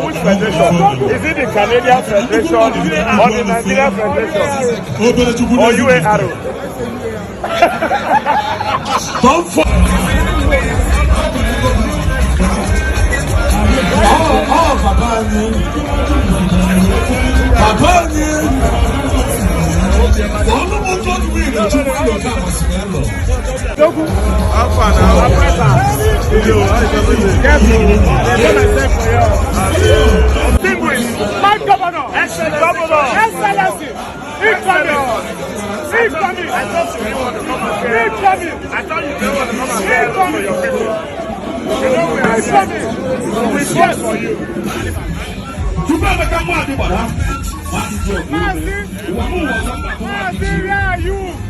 which federation? Is it the Canadian Federation or the Nigerian Federation? Or UARO? Don't fall. My governor, excellency, incoming. I thought you didn't want to come and say. I thought you didn't want to come and say to your people. You know we are coming. We swear for you. You better come on, brother. Where are you?